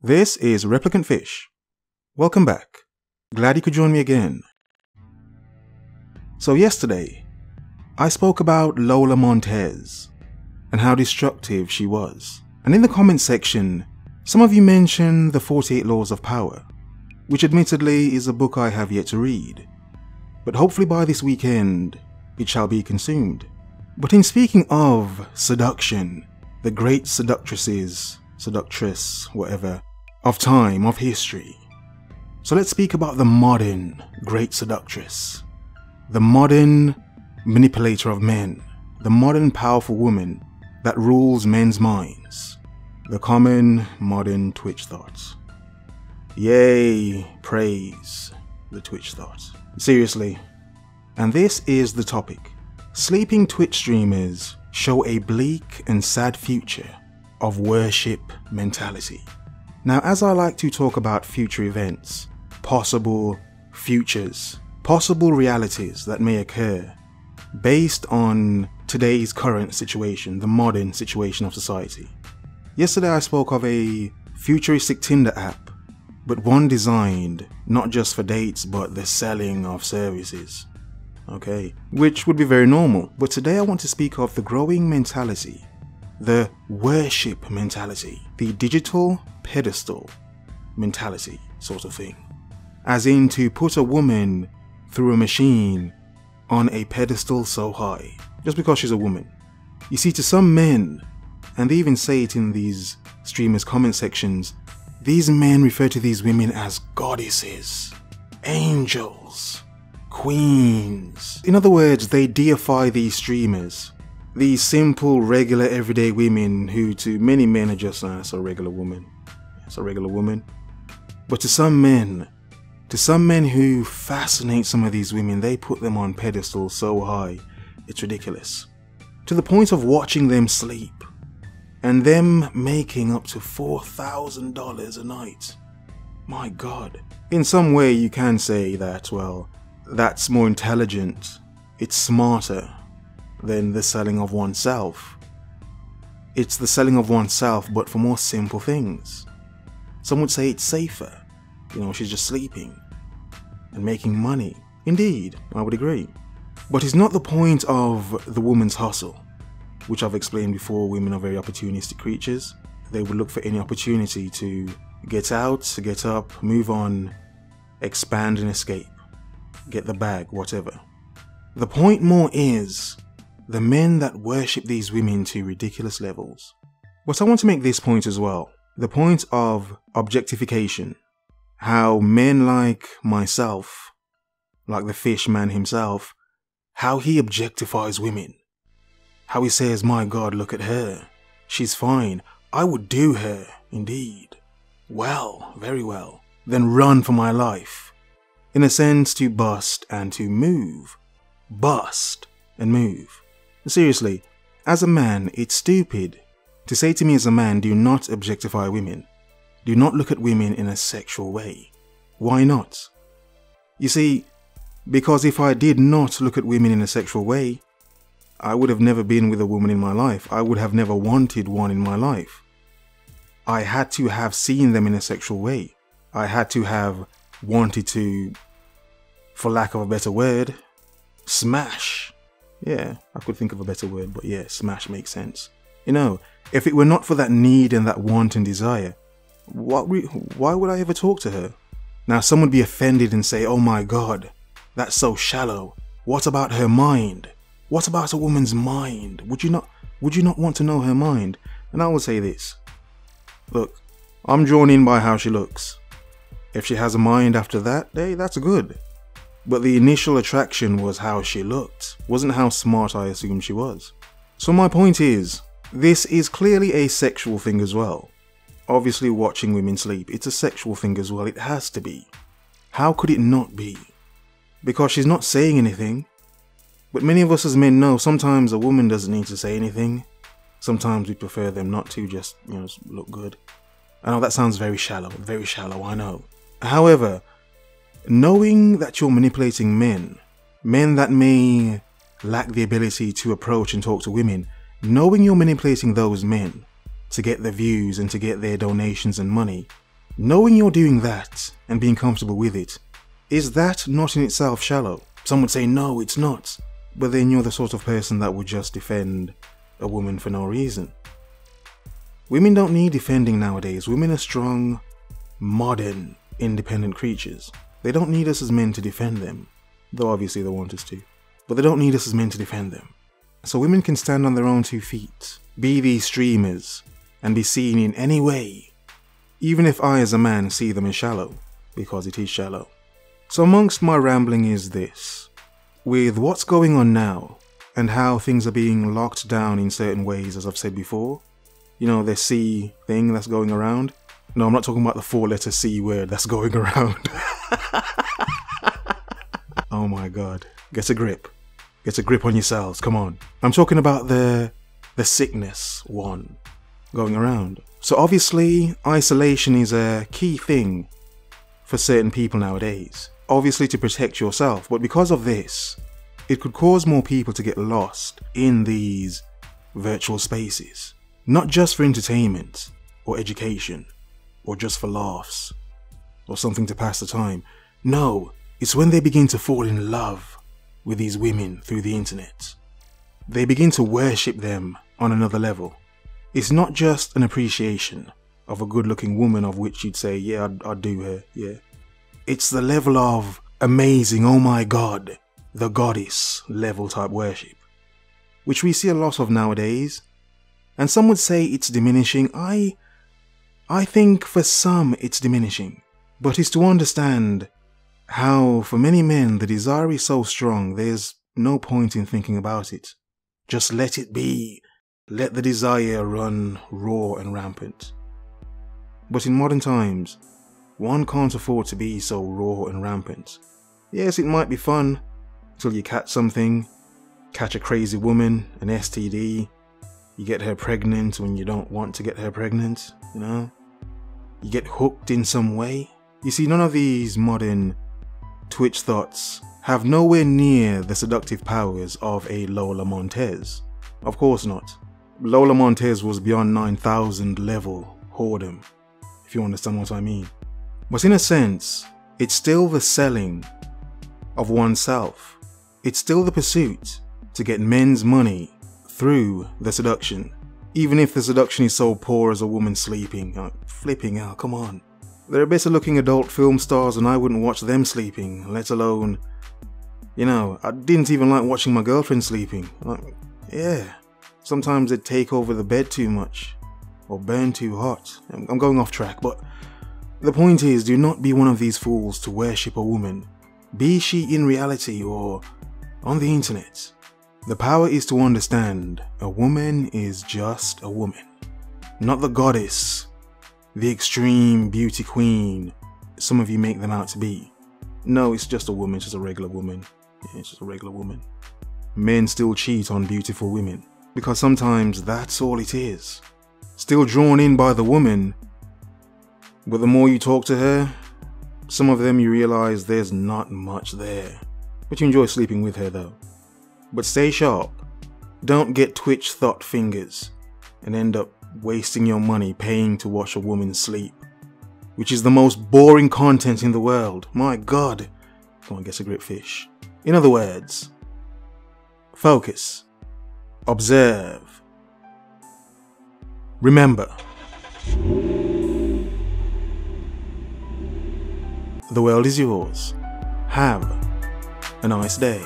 This is Replicant Fish. Welcome back. Glad you could join me again. So yesterday, I spoke about Lola Montez and how destructive she was. And in the comment section, some of you mentioned the 48 Laws of Power, which admittedly is a book I have yet to read. But hopefully by this weekend, it shall be consumed. But in speaking of seduction, the great seductress, whatever, of time, of history. So let's speak about the modern great seductress. The modern manipulator of men. The modern powerful woman that rules men's minds. The common modern Twitch thoughts. Yay, praise the Twitch thoughts. Seriously. And this is the topic. Sleeping Twitch streamers show a bleak and sad future of worship mentality. Now, as I like to talk about future events, possible futures, possible realities that may occur based on today's current situation, the modern situation of society. Yesterday I spoke of a futuristic Tinder app, but one designed not just for dates but the selling of services. Okay, which would be very normal. But today I want to speak of the growing mentality, the worship mentality, the digital pedestal mentality sort of thing. As in to put a woman through a machine on a pedestal so high, just because she's a woman. You see, to some men, and they even say it in these streamers' comment sections, these men refer to these women as goddesses, angels, queens. In other words, they deify these streamers, these simple, regular, everyday women who to many men are just, it's a regular woman. It's a regular woman. But to some men who fascinate some of these women, they put them on pedestals so high, it's ridiculous. To the point of watching them sleep, and them making up to $4,000 a night. My God. In some way you can say that, well, that's more intelligent, it's smarter than the selling of oneself. It's the selling of oneself, but for more simple things. Some would say it's safer. You know, she's just sleeping and making money. Indeed, I would agree. But it's not the point of the woman's hustle, which I've explained before. Women are very opportunistic creatures. They would look for any opportunity to get out, to get up, move on, expand and escape, get the bag, whatever. The point more is the men that worship these women to ridiculous levels. But I want to make this point as well. The point of objectification. How men like myself, like the fish man himself, how he objectifies women. How he says, my God, look at her. She's fine. I would do her, indeed. Well, very well. Then run for my life. In a sense, to bust and to move. Bust and move. Seriously, as a man, it's stupid to say to me as a man, do not objectify women. Do not look at women in a sexual way. Why not? You see, because if I did not look at women in a sexual way, I would have never been with a woman in my life. I would have never wanted one in my life. I had to have seen them in a sexual way. I had to have wanted to, for lack of a better word, smash. Yeah, I could think of a better word, but yeah, smash makes sense. You know, if it were not for that need and that want and desire, why would I ever talk to her? Now some would be offended and say, oh my God, that's so shallow. What about her mind? What about a woman's mind? Would you not want to know her mind? And I will say this. Look, I'm drawn in by how she looks. If she has a mind after that, hey, that's good. But the initial attraction was how she looked, wasn't how smart I assumed she was. So my point is, this is clearly a sexual thing as well. Obviously watching women sleep, it's a sexual thing as well, it has to be. How could it not be? Because she's not saying anything. But many of us as men know sometimes a woman doesn't need to say anything. Sometimes we prefer them not to, just, look good. I know that sounds very shallow, I know. However, knowing that you're manipulating men that may lack the ability to approach and talk to women, knowing you're manipulating those men to get their views and to get their donations and money, Knowing you're doing that and being comfortable with it, is that not in itself shallow? Some would say no, it's not. But then you're the sort of person that would just defend a woman for no reason. Women don't need defending nowadays. Women are strong, modern, independent creatures. They don't need us as men to defend them. Though obviously they want us to. But they don't need us as men to defend them. So women can stand on their own 2 feet, be these streamers, and be seen in any way. Even if I as a man see them as shallow, because it is shallow. So amongst my rambling is this. With what's going on now, and how things are being locked down in certain ways, as I've said before. You know, the C thing that's going around. No, I'm not talking about the 4-letter C word that's going around. Oh my god. Get a grip. Get a grip on yourselves, come on. I'm talking about the sickness one going around. So obviously, isolation is a key thing for certain people nowadays. Obviously to protect yourself, but because of this, it could cause more people to get lost in these virtual spaces. Not just for entertainment, or education, or just for laughs, or something to pass the time. No, it's when they begin to fall in love with these women through the internet. They begin to worship them on another level. It's not just an appreciation of a good-looking woman of which you'd say, yeah, I'd do her, yeah. It's the level of amazing, oh my god, the goddess level type worship, which we see a lot of nowadays. And some would say it's diminishing. I think for some it's diminishing, but it's to understand how for many men the desire is so strong there's no point in thinking about it. Just let it be. Let the desire run raw and rampant. But in modern times, one can't afford to be so raw and rampant. Yes, it might be fun till you catch something, catch a crazy woman, an STD, you get her pregnant when you don't want to get her pregnant, you know? You get hooked in some way. You see, none of these modern Twitch thoughts have nowhere near the seductive powers of a Lola Montez. Of course not. Lola Montez was beyond 9,000 level whoredom, if you understand what I mean. But in a sense, it's still the selling of oneself. It's still the pursuit to get men's money through the seduction. Even if the seduction is so poor as a woman sleeping. Flipping out, come on. There are better looking adult film stars and I wouldn't watch them sleeping, let alone, you know, I didn't even like watching my girlfriend sleeping. Yeah, sometimes they'd take over the bed too much, or burn too hot. I'm going off track, but the point is, do not be one of these fools to worship a woman, be she in reality or on the internet. The power is to understand a woman is just a woman, not the goddess, the extreme beauty queen some of you make them out to be. No, it's just a woman, it's just a regular woman. Yeah, it's just a regular woman. Men still cheat on beautiful women because sometimes that's all it is. Still drawn in by the woman, but the more you talk to her, some of them you realize there's not much there. But you enjoy sleeping with her though. But stay sharp. Don't get Twitch thought fingers and end up wasting your money paying to watch a woman sleep, which is the most boring content in the world. My god. Come on, get a grip, fish. In other words, focus. Observe. Remember. The world is yours. Have a nice day.